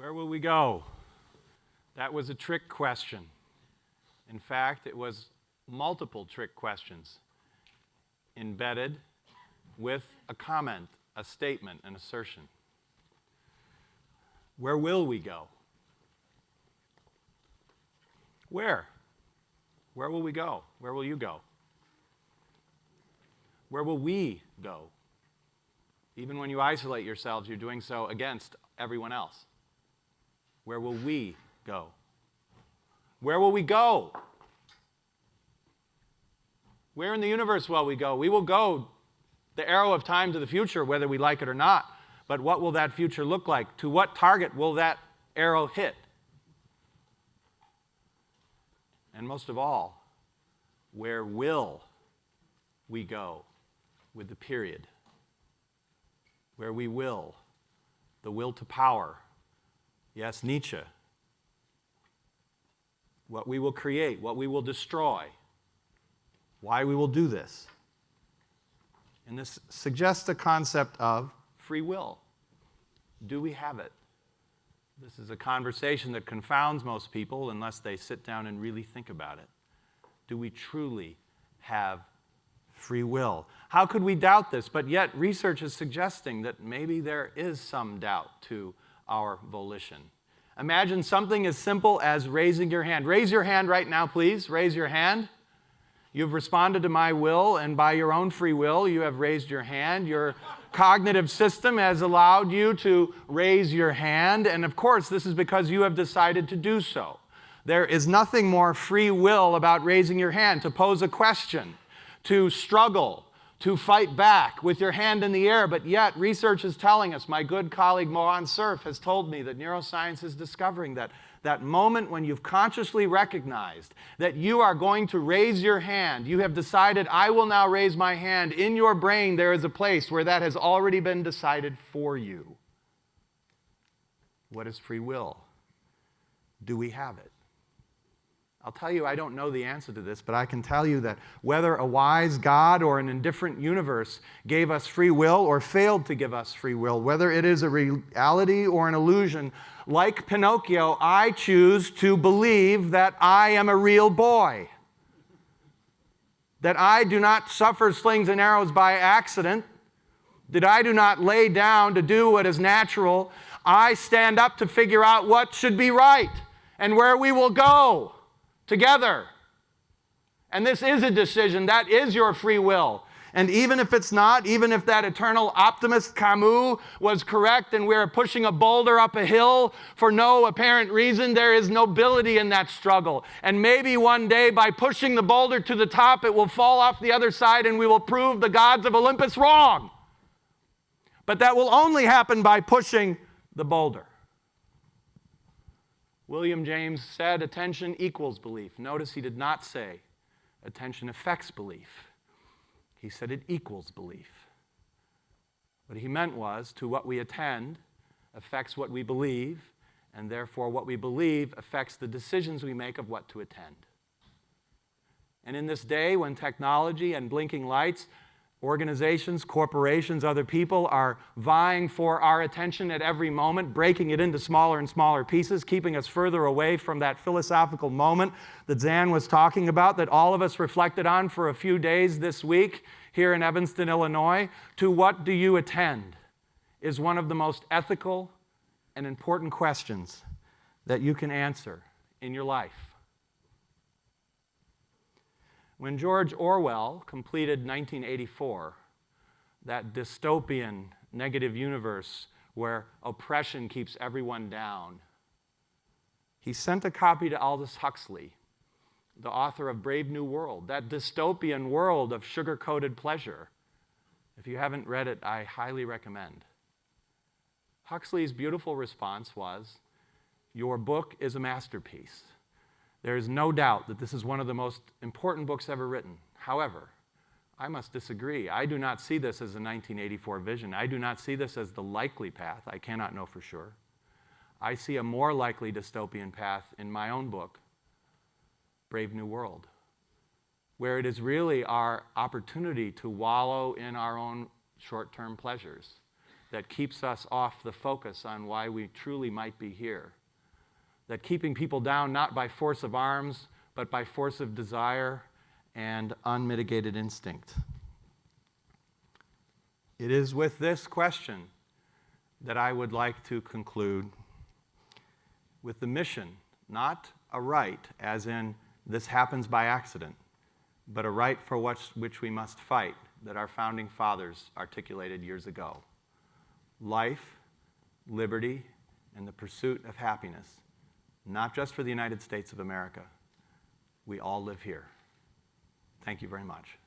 Where will we go? That was a trick question. In fact, it was multiple trick questions embedded with a comment, a statement, an assertion. Where will we go? Where? Where will we go? Where will you go? Where will we go? Even when you isolate yourselves, you're doing so against everyone else. Where will we go? Where will we go? Where in the universe will we go? We will go the arrow of time to the future, whether we like it or not. But what will that future look like? To what target will that arrow hit? And most of all, where will we go with the period? Where we will, the will to power. Yes, Nietzsche. What we will create, what we will destroy, why we will do this. And this suggests a concept of free will. Do we have it? This is a conversation that confounds most people unless they sit down and really think about it. Do we truly have free will? How could we doubt this? But yet research is suggesting that maybe there is some doubt to our volition. Imagine something as simple as raising your hand. Raise your hand right now, please. Raise your hand. You've responded to my will, and by your own free will, you have raised your hand. Your cognitive system has allowed you to raise your hand, and of course, this is because you have decided to do so. There is nothing more free will about raising your hand, to pose a question, to struggle, to fight back with your hand in the air, but yet research is telling us, my good colleague Mohan Cerf has told me that neuroscience is discovering that moment when you've consciously recognized that you are going to raise your hand, you have decided, I will now raise my hand. In your brain, there is a place where that has already been decided for you. What is free will? Do we have it? I'll tell you, I don't know the answer to this, but I can tell you that whether a wise God or an indifferent universe gave us free will or failed to give us free will, whether it is a reality or an illusion, like Pinocchio, I choose to believe that I am a real boy. That I do not suffer slings and arrows by accident. That I do not lay down to do what is natural. I stand up to figure out what should be right and where we will go together. And this is a decision. That is your free will. And even if it's not, even if that eternal optimist Camus was correct and we're pushing a boulder up a hill for no apparent reason, there is nobility in that struggle. And maybe one day by pushing the boulder to the top, it will fall off the other side and we will prove the gods of Olympus wrong. But that will only happen by pushing the boulder. William James said attention equals belief. Notice he did not say attention affects belief. He said it equals belief. What he meant was to what we attend affects what we believe, and therefore what we believe affects the decisions we make of what to attend. And in this day when technology and blinking lights, organizations, corporations, other people are vying for our attention at every moment, breaking it into smaller and smaller pieces, keeping us further away from that philosophical moment that Zan was talking about, that all of us reflected on for a few days this week here in Evanston, Illinois. To what do you attend is one of the most ethical and important questions that you can answer in your life. When George Orwell completed 1984, that dystopian negative universe where oppression keeps everyone down, he sent a copy to Aldous Huxley, the author of Brave New World, that dystopian world of sugar-coated pleasure. If you haven't read it, I highly recommend. Huxley's beautiful response was, your book is a masterpiece. There is no doubt that this is one of the most important books ever written. However, I must disagree. I do not see this as a 1984 vision. I do not see this as the likely path. I cannot know for sure. I see a more likely dystopian path in my own book, Brave New World, where it is really our opportunity to wallow in our own short-term pleasures, that keeps us off the focus on why we truly might be here. That keeping people down not by force of arms, but by force of desire and unmitigated instinct. It is with this question that I would like to conclude with the mission, not a right, as in this happens by accident, but a right for which we must fight, that our founding fathers articulated years ago. Life, liberty, and the pursuit of happiness, not just for the United States of America. We all live here. Thank you very much.